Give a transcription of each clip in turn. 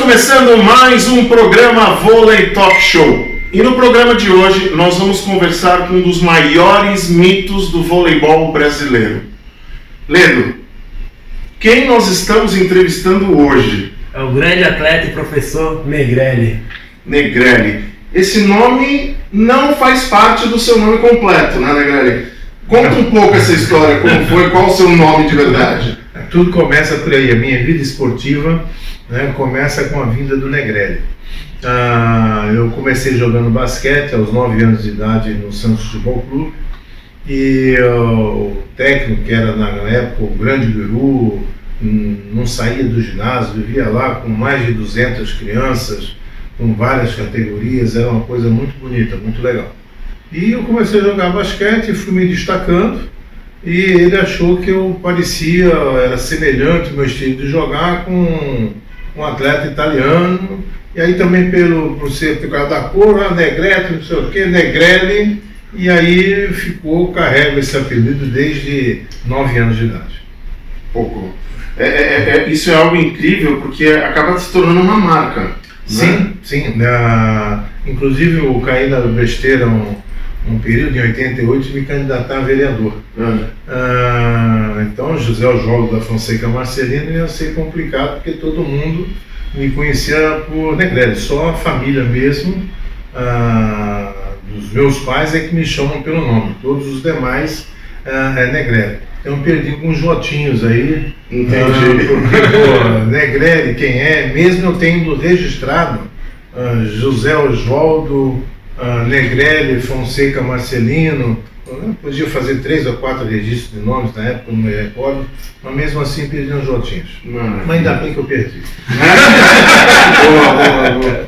começando mais um programa Vôlei Talk Show. E no programa de hoje nós vamos conversar com um dos maiores mitos do voleibol brasileiro. Ledo, quem nós estamos entrevistando hoje? É o grande atleta e professor Negrelli. Negrelli. Esse nome não faz parte do seu nome completo, né, Negrelli? Conta um pouco essa história, como foi, qual o seu nome de verdade? Tudo começa por aí, a minha vida esportiva, né, começa com a vinda do Negrelli. Eu comecei jogando basquete aos 9 anos de idade no Santos Futebol Clube e o técnico, que era na época o grande Biru, não saía do ginásio, vivia lá com mais de 200 crianças, com várias categorias, era uma coisa muito bonita, muito legal. E eu comecei a jogar basquete e fui me destacando, e ele achou que eu parecia, era semelhante o meu estilo de jogar com um atleta italiano, e aí também por causa da cor, Negrete, não sei o que, Negrelli, e aí carrego esse apelido desde 9 anos de idade. Pouco. Isso é algo incrível, porque acaba se tornando uma marca. Sim, né? Sim. Inclusive eu caí na besteira um período, em 88, de me candidatar a vereador. Então José Oswaldo da Fonseca Marcelino ia ser complicado, porque todo mundo me conhecia por Negrelli, só a família mesmo, dos meus pais é que me chamam pelo nome, todos os demais é Negrelli. Então eu perdi alguns jotinhos aí. Entendi. Porque, Negrelli, quem é, mesmo eu tendo registrado José Oswaldo, Negrelli, Fonseca Marcelino, eu podia fazer 3 ou 4 registros de nomes na época, não me recordo, mas mesmo assim perdi uns jotinhos. Mas ainda bem que eu perdi. Boa.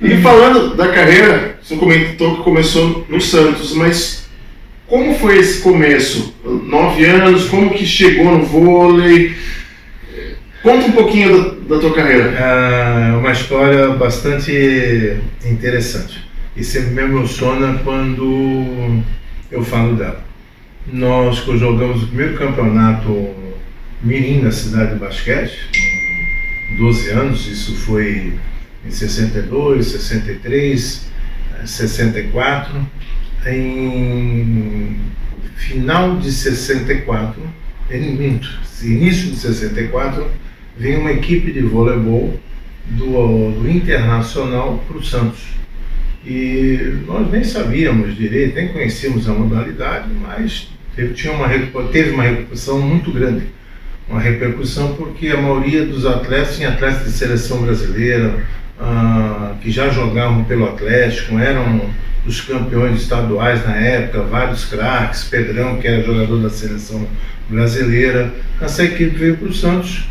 E falando da carreira, você comentou que começou no Santos, mas como foi esse começo? 9 anos, como que chegou no vôlei? Conta um pouquinho da tua carreira. É uma história bastante interessante e sempre me emociona quando eu falo dela. Nós jogamos o primeiro campeonato mirim na cidade de basquete, com 12 anos, isso foi em 62, 63, 64. Em final de 64, início de 64, veio uma equipe de voleibol do Internacional para o Santos. E nós nem sabíamos direito, nem conhecíamos a modalidade, mas teve uma repercussão muito grande. Uma repercussão porque a maioria dos atletas tinha atletas de seleção brasileira, que já jogavam pelo Atlético, eram os campeões estaduais na época, vários craques, Pedrão, que era jogador da seleção brasileira. Essa equipe veio para o Santos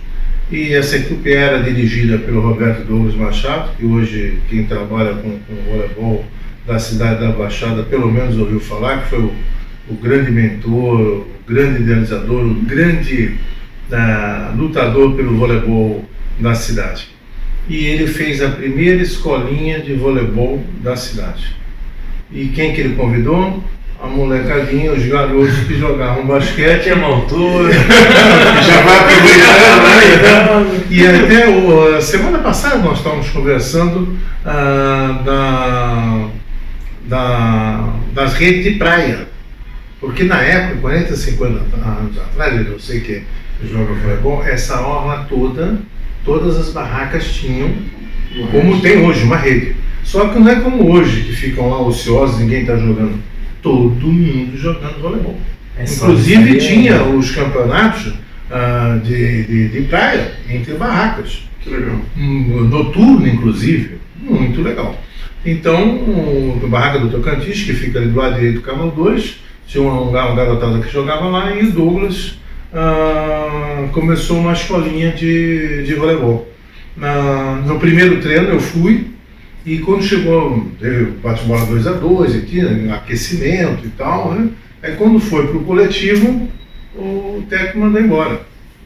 e essa equipe era dirigida pelo Roberto Douglas Machado, que hoje quem trabalha com voleibol da cidade da Baixada pelo menos ouviu falar, que foi o grande mentor, o grande idealizador, o grande lutador pelo voleibol da cidade. E ele fez a primeira escolinha de voleibol da cidade. E quem que ele convidou? A molecadinha, os garotos que jogavam basquete a uma altura. Já vai aproveitando, né? E até semana passada nós estávamos conversando das redes de praia. Porque na época, 40, 50 anos atrás, eu sei que joga voleibol, essa orla toda, todas as barracas tinham, como tem hoje, uma rede. Só que não é como hoje, que ficam lá ociosos, ninguém está jogando. Todo mundo jogando voleibol. Inclusive tinha os campeonatos de praia, entre barracas. Que legal. Noturno, inclusive. Muito legal. Então, a barraca do Tocantins, que fica ali do lado direito do Canal 2, tinha uma garotada que jogava lá, e o Douglas começou uma escolinha de voleibol. No primeiro treino eu fui, e quando chegou, teve bate-bola 2-2, e tinha aquecimento e tal, né? Aí quando foi para o coletivo, o técnico mandou embora,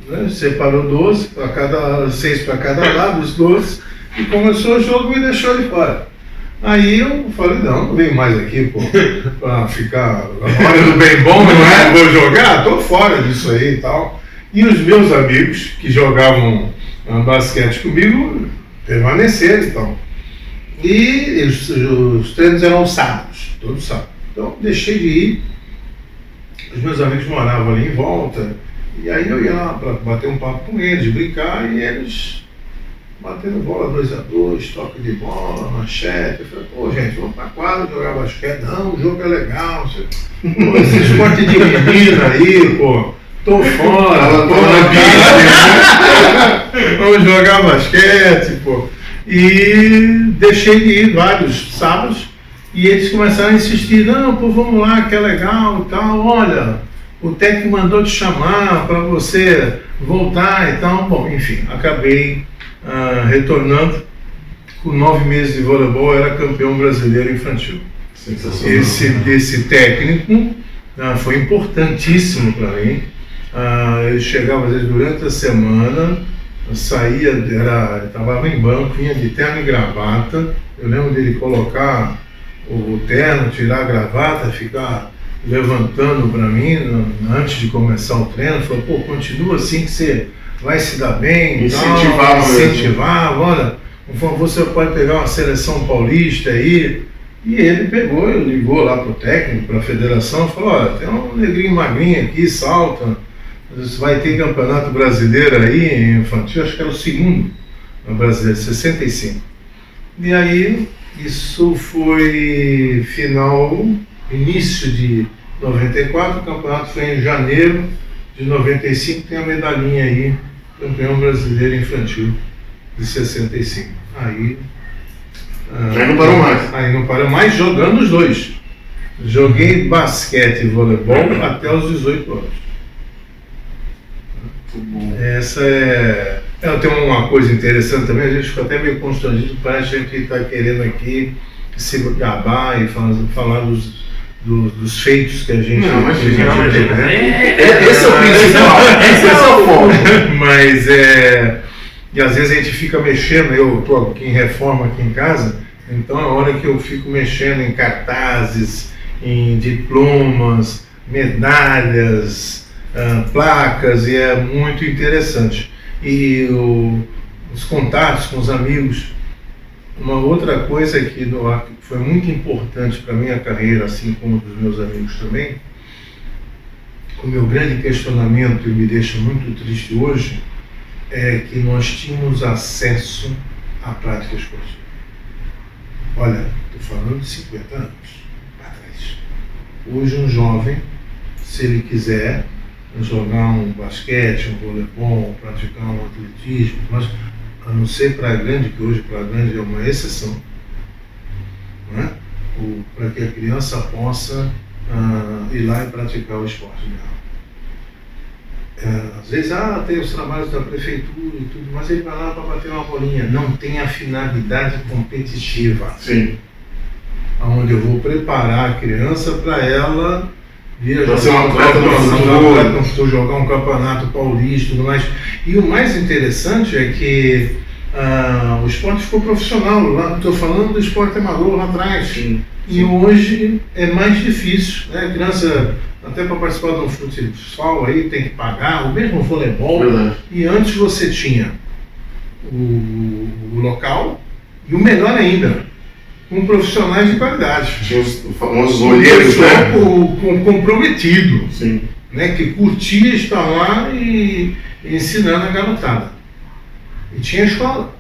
né? Separou 12, 6 para cada lado, os 12, e começou o jogo e me deixou de fora. Aí eu falei, não venho mais aqui para ficar na hora do bem bom, não é? Vou jogar, tô fora disso aí e tal. E os meus amigos que jogavam basquete comigo permaneceram então. E os treinos eram sábados, todos sábados. Então deixei de ir, os meus amigos moravam ali em volta, e aí eu ia lá para bater um papo com eles, brincar, e eles batendo bola 2x2, toque de bola, manchete. Eu falei, pô gente, vamos pra quadra jogar basquete. Não, o jogo é legal. Pô, esse esporte de menina aí, pô, tô fora, tô na vida. Vamos jogar basquete, pô. E deixei de ir vários sábados, e eles começaram a insistir, não, pô, vamos lá, que é legal e tal, olha, o técnico mandou te chamar para você voltar e tal. Bom, enfim, acabei retornando. Com 9 meses de voleibol, era campeão brasileiro infantil. Esse técnico foi importantíssimo para mim. Ele chegava às vezes durante a semana, saía, trabalhava em banco, vinha de terno e gravata. Eu lembro dele colocar o terno, tirar a gravata, ficar levantando para mim antes de começar o treino. Falou, pô, continua assim que você vai se dar bem. Incentivava, olha, você pode pegar uma seleção paulista aí. E ele pegou, ligou lá pro técnico, para a federação, falou, olha, tem um negrinho magrinho aqui, salta, vai ter campeonato brasileiro aí, infantil, acho que era o segundo brasileiro, 65. E aí, isso foi início de 94, o campeonato foi em janeiro de 95, tem a medalhinha aí, campeão brasileiro infantil de 65. Aí não parou mais. Aí não parou mais, jogando os dois. Joguei basquete e voleibol até os 18 anos. Essa é... Tem uma coisa interessante também, a gente fica até meio constrangido, parece que a gente está querendo aqui se gabar e falar dos feitos que a gente... Não, mas esse é o principal, esse é o foco. Mas e às vezes a gente fica mexendo, eu estou aqui em reforma aqui em casa, então a hora que eu fico mexendo em cartazes, em diplomas, medalhas, placas, e é muito interessante. E os contatos com os amigos. Uma outra coisa que foi muito importante para a minha carreira, assim como dos meus amigos também, o meu grande questionamento, e me deixa muito triste hoje, é que nós tínhamos acesso à prática esportiva. Olha, estou falando de 50 anos atrás. Hoje um jovem, se ele quiser jogar um basquete, um voleibol, praticar um atletismo, mas a não ser Praia Grande, que hoje Praia Grande é uma exceção, né? Para que a criança possa ir lá e praticar o esporte dela. Às vezes tem os trabalhos da prefeitura e tudo, mas ele vai lá para bater uma bolinha. Não tem a finalidade competitiva. Sim. Onde eu vou preparar a criança para ela vir ser um atleta no futuro, jogar um campeonato paulista e tudo mais. E o mais interessante é que o esporte ficou profissional. Estou falando do esporte amador lá atrás. Sim. E hoje é mais difícil, né? A criança, até para participar de um futsal aí, tem que pagar, o mesmo voleibol. Verdade. E antes você tinha o local, e o melhor ainda, com profissionais de qualidade. Tinha os famosos olheiros, né? Comprometido, Sim. né? Que curtia estar lá e ensinando a garotada. E tinha escola.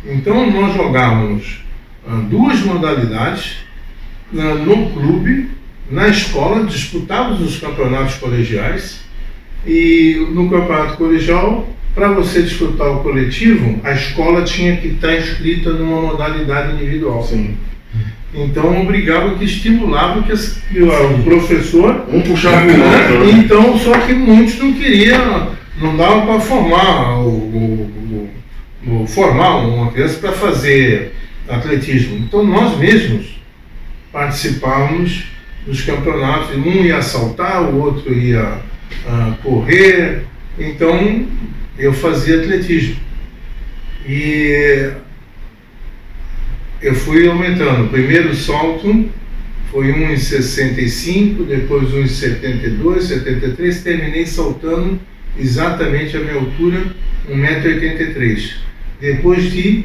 Então nós jogávamos 2 modalidades no clube, na escola, disputávamos os campeonatos colegiais, e no campeonato colegial, para você disputar o coletivo, a escola tinha que estar inscrita numa modalidade individual. Sim. Então obrigava, que estimulava que o professor... Um puxava o outro. Então, só que muitos não queriam, não dava para formar formar uma criança para fazer atletismo. Então nós mesmos participávamos dos campeonatos, um ia saltar, o outro ia correr, então eu fazia atletismo. E eu fui aumentando. O primeiro salto foi 1,65, depois 1,72, 73, terminei saltando exatamente a minha altura, 1,83 m. Depois de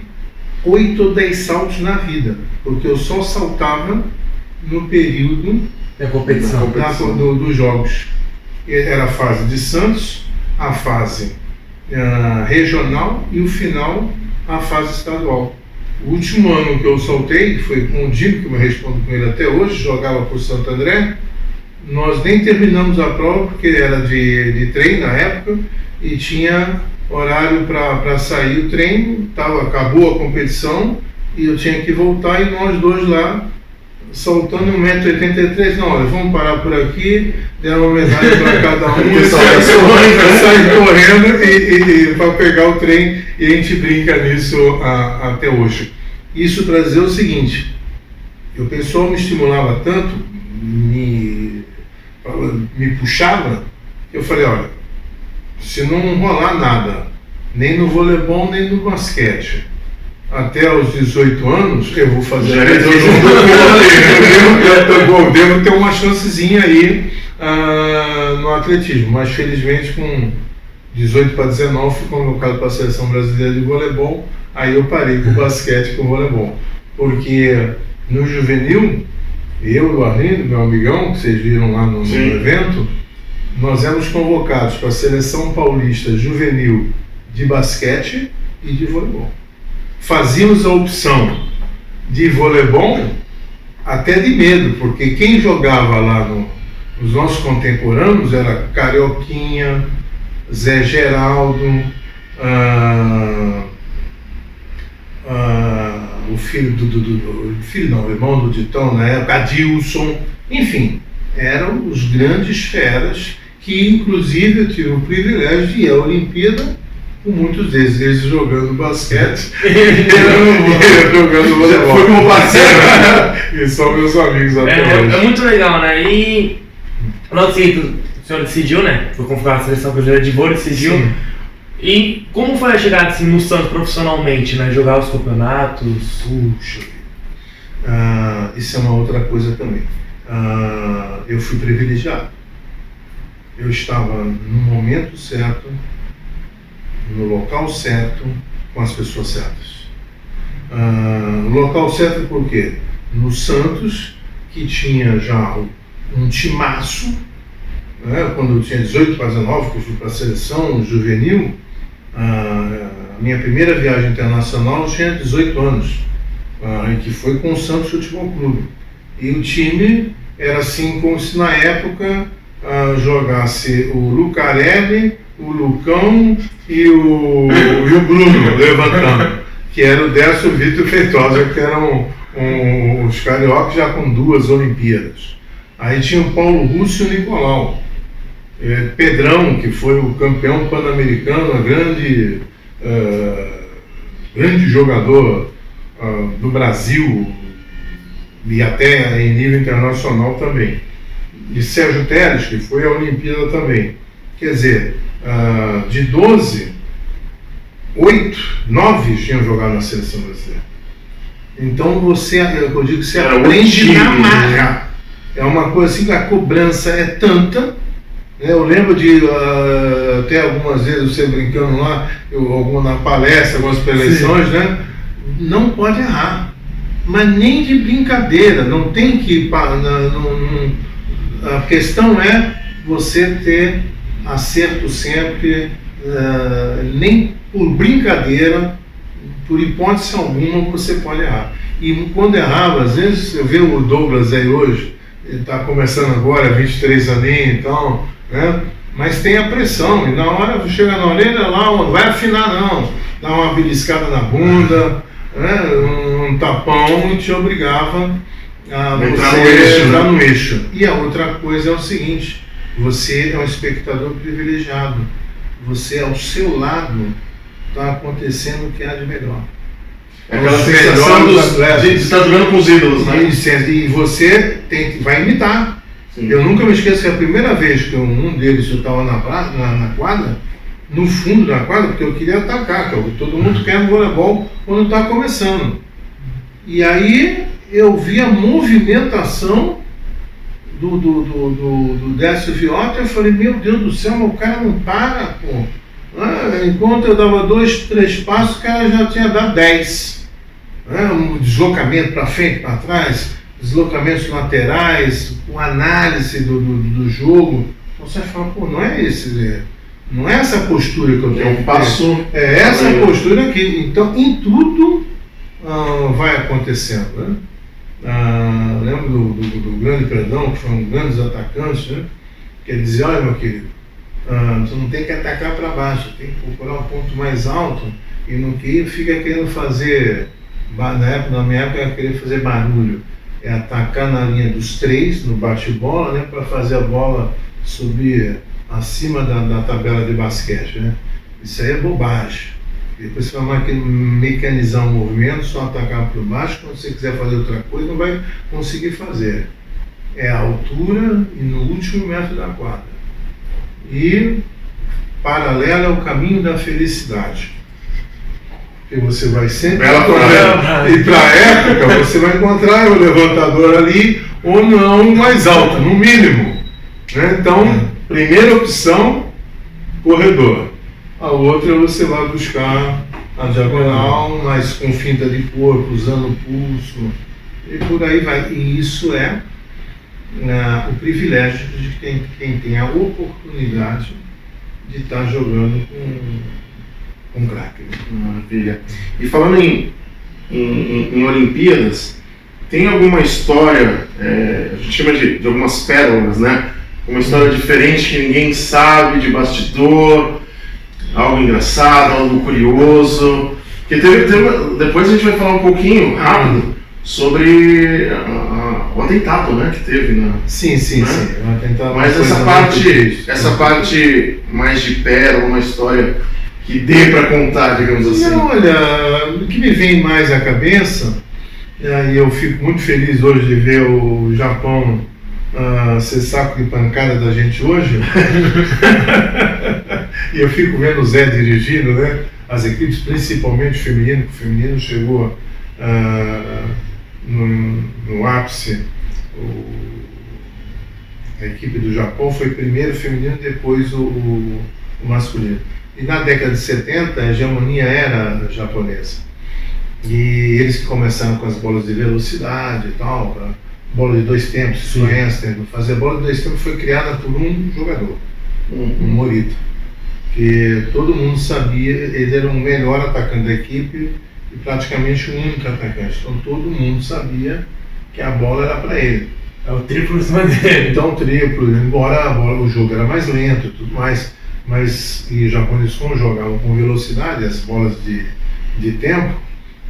8 ou 10 saltos na vida, porque eu só saltava no período Da competição. dos jogos. Era a fase de Santos, a fase regional e o final, a fase estadual. O último ano que eu saltei foi com o Diego, que eu me respondo com ele até hoje, jogava por Santo André. Nós nem terminamos a prova porque era de trem na época e tinha horário para sair o trem, acabou a competição e eu tinha que voltar e nós dois lá saltando 1,83 m. Não, olha, vamos parar por aqui, deram uma medalha para cada um e sair correndo e para pegar o trem, e a gente brinca nisso até hoje. Isso para dizer o seguinte: o pessoal me estimulava tanto, me puxava, que eu falei, olha, se não rolar nada, nem no voleibol, nem no basquete, até os 18 anos, eu vou fazer eu devo ter uma chancezinha aí no atletismo, mas felizmente com 18 para 19 fui convocado para a seleção brasileira de voleibol, aí eu parei com o basquete e com o voleibol, porque no juvenil, eu e o Arlindo, meu amigão, que vocês viram lá no evento, nós éramos convocados para a seleção paulista juvenil de basquete e de voleibol. Fazíamos a opção de voleibol até de medo, porque quem jogava lá nos nossos contemporâneos era Carioquinha, Zé Geraldo, o filho o irmão do Ditão na época, Adilson, enfim, eram os grandes feras que inclusive eu tive o privilégio de ir à Olimpíada com muitos deles jogando basquete e jogando voleibol. Foi como parceiro. E são meus amigos até hoje. É muito legal, né? E logo seguinte, o senhor decidiu, né? Foi convocado à seleção brasileira de vôlei, decidiu. Sim. E como foi a chegada assim, no Santos profissionalmente, né? Jogar os campeonatos? Puxa, isso é uma outra coisa também. Eu fui privilegiado. Eu estava no momento certo, no local certo, com as pessoas certas. No local certo por quê? No Santos, que tinha já um timaço, né? Quando eu tinha 18 para 19, que eu fui para a seleção juvenil, minha primeira viagem internacional eu tinha 18 anos, que foi com o Santos Futebol Clube. E o time era assim como se na época jogasse o Lucarelli, o Lucão e o Bruno levantando, que era o Décio, o Vitor e o Feitosa, que eram os cariocas já com 2 Olimpíadas. Aí tinha o Paulo Russo e o Nicolau. Pedrão, que foi o campeão pan-americano, grande jogador do Brasil e até em nível internacional também. E Sérgio Teres, que foi à Olimpíada também. Quer dizer, de 12, 9 tinham jogado na seleção brasileira. Então eu digo que você aprende na marra. É uma coisa assim, a cobrança é tanta. Eu lembro de até algumas vezes você brincando lá, na palestra, algumas preleções, né? Não pode errar, mas nem de brincadeira, não tem que. A questão é você ter acerto sempre, nem por brincadeira, por hipótese alguma você pode errar. E quando errava, às vezes eu vejo o Douglas aí hoje, ele está começando agora, 23 aninhos e tal, né? Mas tem a pressão, e na hora chega na orelha lá, não vai afinar não, dá uma beliscada na bunda, né? Um tapão, e te obrigava a você entrar no eixo. E a outra coisa é o seguinte: você é um espectador privilegiado, você ao seu lado está acontecendo o que há de melhor. É aquela sensação de estar jogando com os ídolos, né? E você vai imitar. Sim. Eu nunca me esqueço que a primeira vez que um deles estava na quadra, no fundo da quadra, porque eu queria atacar, que todo mundo quer no voleibol quando está começando. E aí eu vi a movimentação do Décio Viotti, eu falei, meu Deus do céu, mas o cara não para, pô. Enquanto eu dava 2, 3 passos, o cara já tinha dado 10. né? Um deslocamento para frente, para trás, deslocamentos laterais, com análise do jogo. Você fala, pô, não é essa postura que eu tenho que passo. É essa postura que, então, em tudo vai acontecendo, né? Lembro do grande Predão, que foi um grandes atacantes, né? Que ele dizia, olha meu querido, você não tem que atacar para baixo, tem que procurar um ponto mais alto e no que fica querendo fazer, na minha época, querer fazer barulho, é atacar na linha dos 3, no bate-bola, né? Para fazer a bola subir acima da tabela de basquete, né? Isso aí é bobagem. Depois você vai mecanizar um movimento, só atacar por baixo, quando você quiser fazer outra coisa, não vai conseguir fazer. É a altura e no último metro da quadra. E paralelo é o caminho da felicidade. Porque você vai sempre... E para a época, você vai encontrar o levantador ali, ou não mais alto, no mínimo. Né? Então, primeira opção, corredor. A outra você vai buscar a diagonal, mas com finta de corpo, usando o pulso, e por aí vai. E isso é o privilégio de quem tem a oportunidade de estar jogando com um craque. Maravilha. E falando em Olimpíadas, tem alguma história, a gente chama de algumas pérolas, né? Uma história diferente que ninguém sabe, de bastidor, algo engraçado, algo curioso. Que depois a gente vai falar um pouquinho rápido sobre o atentado, né, que teve na... Sim. O atentado. Mas essa parte mais de pérola, uma história que dê para contar, digamos assim. Não, olha, o que me vem mais à cabeça, e eu fico muito feliz hoje de ver o Japão ser saco de pancada da gente hoje. E eu fico vendo o Zé dirigindo, né? As equipes, principalmente o feminino chegou no ápice. A equipe do Japão foi primeiro o feminino, depois o masculino. E na década de 70 a hegemonia era japonesa. E eles que começaram com as bolas de velocidade e tal, bola de 2 tempos, se conhece, fazer bola de 2 tempos foi criada por um jogador, um Morita, que todo mundo sabia, ele era o melhor atacante da equipe e praticamente o único atacante, então todo mundo sabia que a bola era para ele. É o triplo em cima dele. Então o triplo, embora o jogo era mais lento e tudo mais, mas e os japoneses como jogavam com velocidade, as bolas de tempo,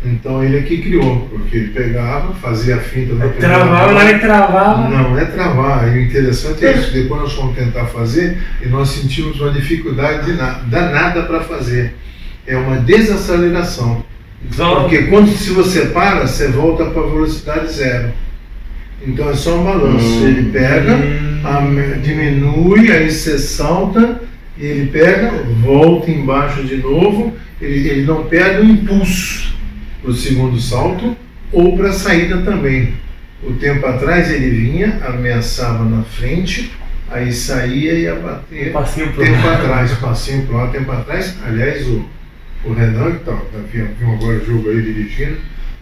então ele é que criou, porque ele pegava, fazia a finta da travava, não é travava. Não é travar, e o interessante é isso, depois nós fomos tentar fazer e nós sentimos uma dificuldade danada para fazer. É uma desaceleração. Porque se você para, você volta para a velocidade 0. Então é só um balanço. Ele pega, diminui, aí você salta, ele pega, volta embaixo de novo, ele não perde o impulso para o segundo salto ou para a saída também. O tempo atrás ele vinha, ameaçava na frente, aí saía e ia bater tempo atrás, passinho para lá, tempo atrás. Aliás, o Renan, que viu agora o jogo aí dirigindo,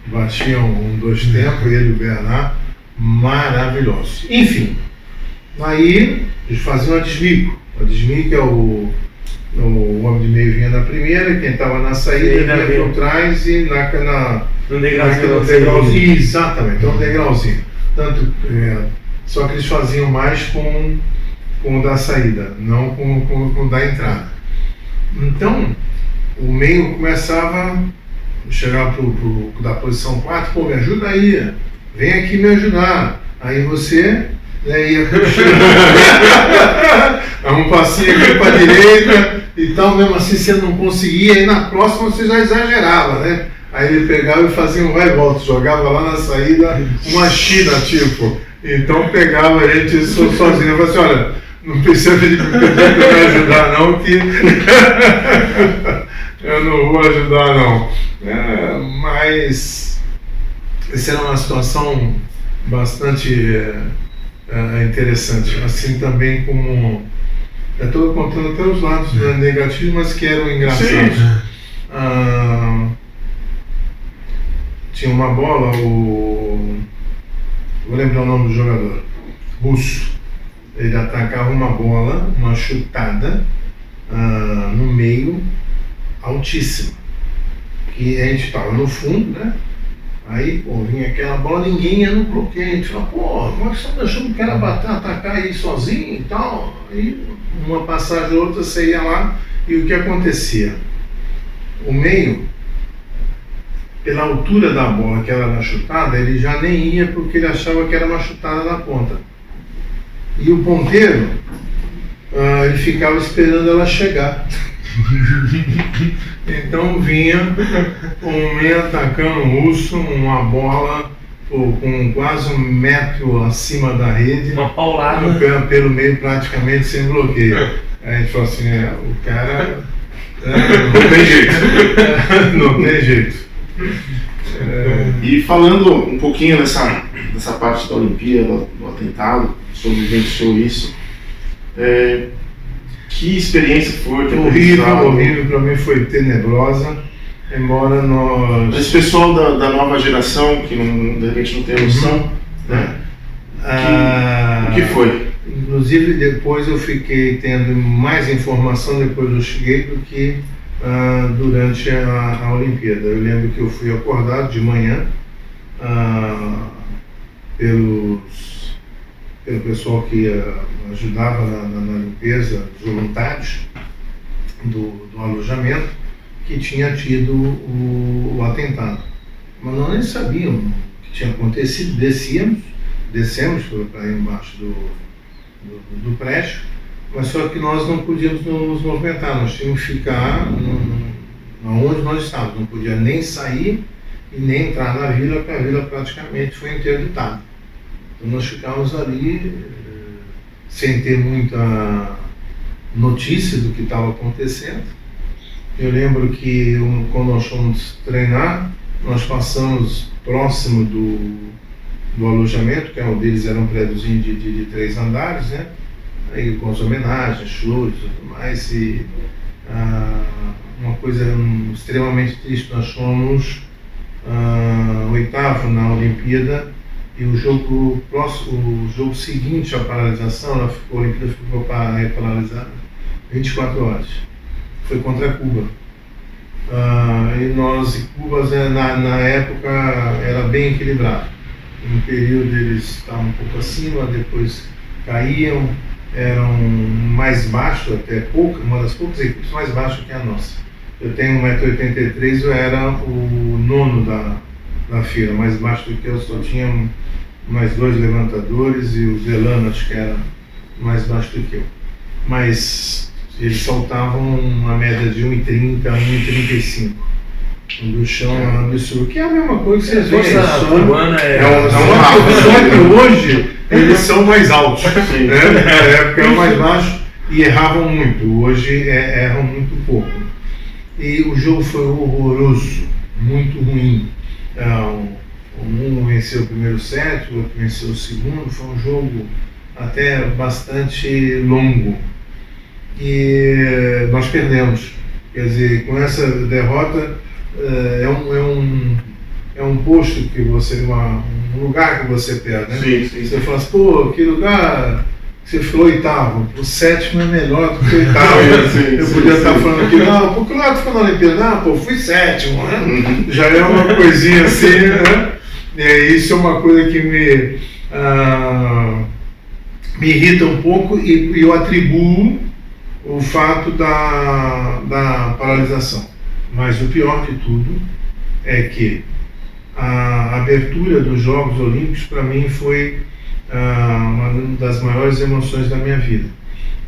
batiam 2 tempos, ele e o Bernard, maravilhoso. Enfim, aí eles faziam a desmigo. A desmigo é o homem de meio vinha na primeira, quem estava na saída vinha por trás e no degrauzinho. Exatamente, então degrauzinho. Só que eles faziam mais com o da saída, não com o da entrada. Então, o meio começava, chegava pro da posição 4, pô, me ajuda aí, vem aqui me ajudar. Aí você ia um passinho aqui para a direita e tal, mesmo assim você não conseguia, e na próxima você já exagerava, né? Aí ele pegava e fazia um vai e volta, jogava lá na saída uma China, tipo. Então pegava a gente sozinho, eu falava assim, olha, não precisa de me ajudar não, que eu não vou ajudar não. Mas essa era uma situação bastante interessante, assim também como estou contando até os lados negativos, mas que eram engraçados. tinha uma bola, vou lembrar o nome do jogador, russo. Ele atacava uma bola, uma chutada no meio, altíssima. Que a gente estava no fundo, né? Aí, pô, vinha aquela bola, ninguém ia no bloqueio. A gente falou, pô, como é que você está deixando o cara atacar aí sozinho e tal? Aí, uma passagem ou outra, você ia lá, e o que acontecia? O meio, pela altura da bola que ela era chutada, ele já nem ia porque ele achava que era uma chutada na ponta. E o ponteiro, ele ficava esperando ela chegar. Então vinha um meio atacando russo, uma bola com quase 1 metro acima da rede, Uma paulada. pelo meio praticamente sem bloqueio. Aí a gente falou assim, o cara Não tem jeito. não tem jeito. E falando um pouquinho dessa parte da Olimpíada, do atentado, sobre vivenciou isso, que experiência foi? Que Horrível para mim, foi tenebrosa, embora nós... Esse pessoal da nova geração, que de repente não tem noção, né? O que foi? Inclusive depois eu fiquei tendo mais informação depois eu cheguei do que durante a Olimpíada. Eu lembro que eu fui acordado de manhã pelo pessoal que ajudava na limpeza, os voluntários do alojamento, que tinha tido o atentado. Mas nós nem sabíamos o que tinha acontecido, descemos para embaixo do prédio, mas só que nós não podíamos nos movimentar, nós tínhamos que ficar onde nós estávamos, não podia nem sair e nem entrar na vila, porque a vila praticamente foi interditada. Então nós ficávamos ali sem ter muita notícia do que estava acontecendo. Eu lembro que quando nós fomos treinar, nós passamos próximo do alojamento, que um deles era um prédiozinho de 3 andares, né? Aí com as homenagens, flores e tudo mais. E uma coisa extremamente triste, nós fomos 8º na Olimpíada e o jogo seguinte à paralisação, a Olimpíada ficou paralisada 24 horas. Foi contra Cuba. E Cuba na época era bem equilibrado. Um período eles estavam um pouco acima, depois caíam, eram mais baixos, até uma das poucas equipes mais baixas que a nossa. Eu tenho 1,83 m, eu era o 9º da fila, mais baixo do que eu, só tinha mais 2 levantadores e o Delano acho que era mais baixo do que eu. Mas eles saltavam uma média de 1,30 a 1,35. Do chão é um absurdo, que é a mesma coisa que vocês veem. Só que hoje eles são mais altos, né? Na época eram mais baixos e erravam muito, hoje erram muito pouco. E o jogo foi horroroso, muito ruim. Um venceu o primeiro set, o outro venceu o segundo, foi um jogo até bastante longo. E nós perdemos. Quer dizer, com essa derrota, é um posto que você, um lugar que você perde, né? Sim. Você fala assim, pô, que lugar que você ficou 8º, o 7º é melhor do que o 8º. Eu podia estar falando aqui, não, por que lugar tu ficou na Olimpíada? Não, pô, fui 7º, né? Já é uma coisinha assim, né? Isso é uma coisa que me irrita um pouco e eu atribuo o fato da paralisação. Mas o pior de tudo é que a abertura dos Jogos Olímpicos para mim foi uma das maiores emoções da minha vida.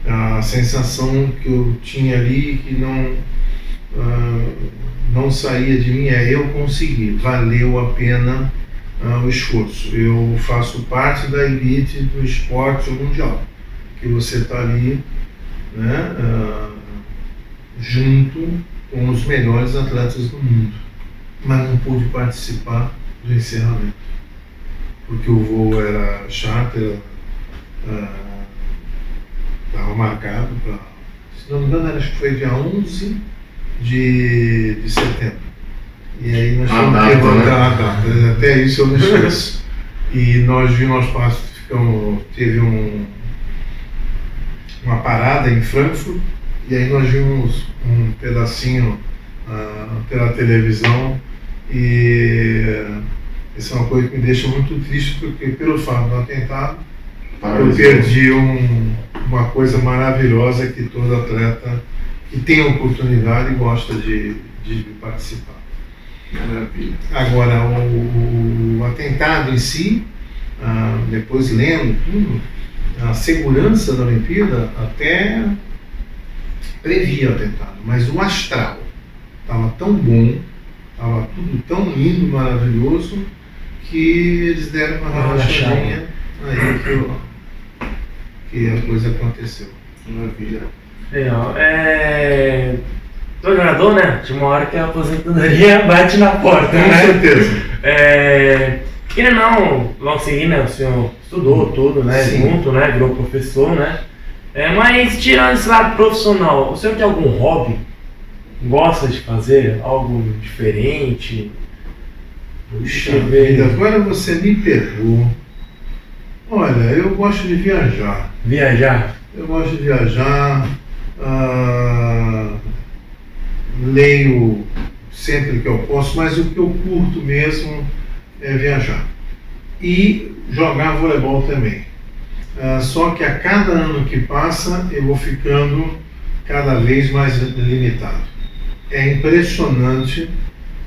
A sensação que eu tinha ali que não saía de mim eu consegui, valeu a pena o esforço. Eu faço parte da elite do esporte mundial, que você está ali, né, junto com os melhores atletas do mundo, mas não pude participar do encerramento, porque o voo era charter, estava marcado para, se não me engano, acho que foi dia 11 de setembro, E aí nós A fomos data, levantar a data. Até isso eu não esqueço. E nós vimos, teve uma parada em Frankfurt, e aí nós vimos um pedacinho pela televisão, e isso é uma coisa que me deixa muito triste, porque pelo fato do atentado eu perdi uma coisa maravilhosa que todo atleta que tem a oportunidade gosta de participar. Maravilha. Agora, o atentado em si, depois lendo tudo, a segurança da Olimpíada até previa o atentado, mas o astral estava tão bom, estava tudo tão lindo, maravilhoso, que eles deram uma relaxadinha aí que a coisa aconteceu. Maravilha. Legal. Todo jogador, né? Tinha uma hora que a aposentadoria bate na porta, Com né? certeza. Queria não, logo seguir, né? O senhor estudou tudo, né? Sim. Junto, né? Virou professor, né? Mas tirando esse lado profissional, o senhor tem algum hobby? Gosta de fazer algo diferente? Puxa vida, agora você me pegou. Olha, eu gosto de viajar. Viajar? Eu gosto de viajar, leio sempre que eu posso, mas o que eu curto mesmo é viajar. E jogar voleibol também. Só que a cada ano que passa eu vou ficando cada vez mais limitado. É impressionante,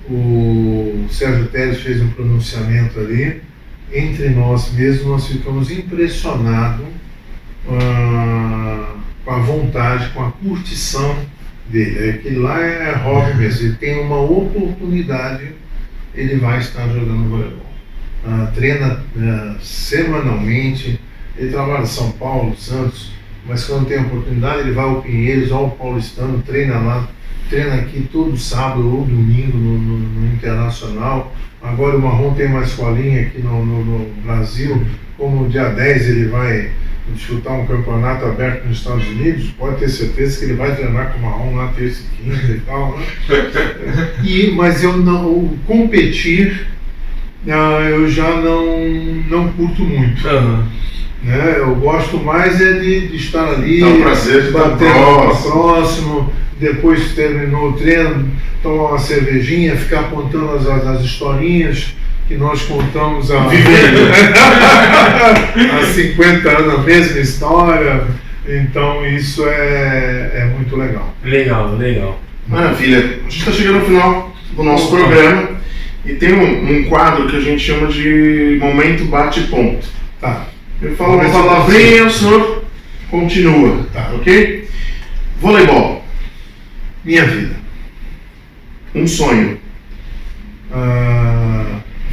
o Sérgio Teles fez um pronunciamento ali, entre nós mesmos nós ficamos impressionados com a vontade, com a curtição dele. Aquele lá é hobby mesmo, ele tem uma oportunidade, ele vai estar jogando voleibol. Treina semanalmente, ele trabalha em São Paulo, Santos, mas quando tem oportunidade ele vai ao Pinheiros, ao Paulistano, treina lá, treina aqui todo sábado ou domingo no Internacional. Agora o Marrom tem uma escolinha aqui no Brasil, como dia 10 ele vai disputar um campeonato aberto nos Estados Unidos, pode ter certeza que ele vai treinar com o Marrom lá terça e quinta e tal, né? Mas eu não competir, eu já não curto muito. Né? Eu gosto mais de estar ali, Dá um prazer de bater próximo, depois terminou o treino, tomar uma cervejinha, ficar contando as historinhas que nós contamos há 50 anos, a mesma história. Então isso é muito legal. Legal. Maravilha. A gente está chegando no final do nosso programa e tem um quadro que a gente chama de Momento Bate-Ponto. Tá. Eu falo uma palavrinha, o senhor continua, Tá. ok? Voleibol. Minha vida. Um sonho.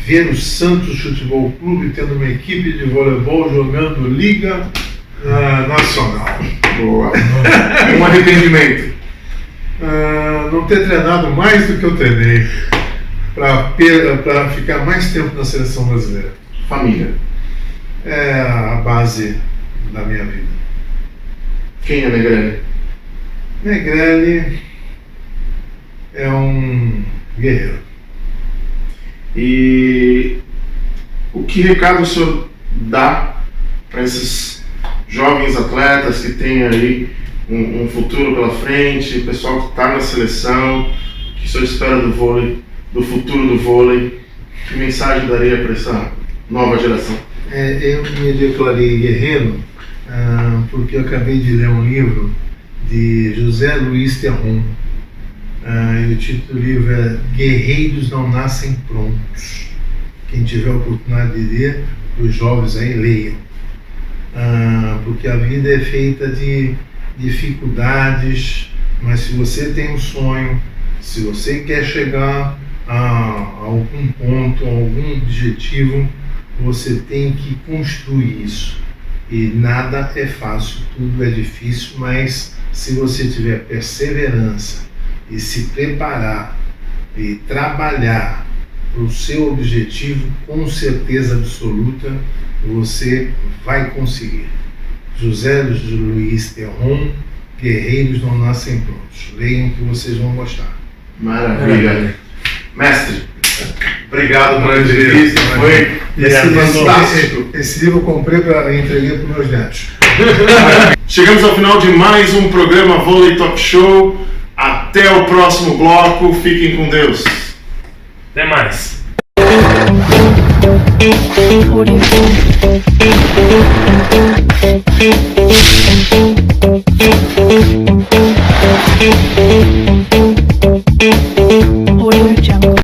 Ver o Santos Futebol Clube tendo uma equipe de voleibol jogando Liga Nacional. Boa. Um arrependimento. Não ter treinado mais do que eu treinei para ficar mais tempo na seleção brasileira. Família. É a base da minha vida. Quem é Negrelli? Negrelli é um guerreiro. E que recado o senhor dá para esses jovens atletas que têm aí um futuro pela frente, o pessoal que está na seleção, que o senhor espera do vôlei, do futuro do vôlei? Que mensagem daria para essa nova geração? Eu me declarei guerreiro porque eu acabei de ler um livro de José Luiz Terron. E o título do livro é Guerreiros Não Nascem Prontos. Quem tiver a oportunidade de ler, os jovens aí leiam. Porque a vida é feita de dificuldades, mas se você tem um sonho, se você quer chegar a algum ponto, a algum objetivo, você tem que construir isso. E nada é fácil, tudo é difícil, mas se você tiver perseverança e se preparar e trabalhar para o seu objetivo, com certeza absoluta, você vai conseguir. José Luiz Terron, Guerreiros Não Nascem Prontos. Leiam que vocês vão gostar. Maravilha. Mestre, obrigado pela entrevista. Foi fantástico. Esse livro eu comprei para entregar para os meus netos. Chegamos ao final de mais um programa Vôlei Talk Show. Até o próximo bloco. Fiquem com Deus. Até mais. What do you think?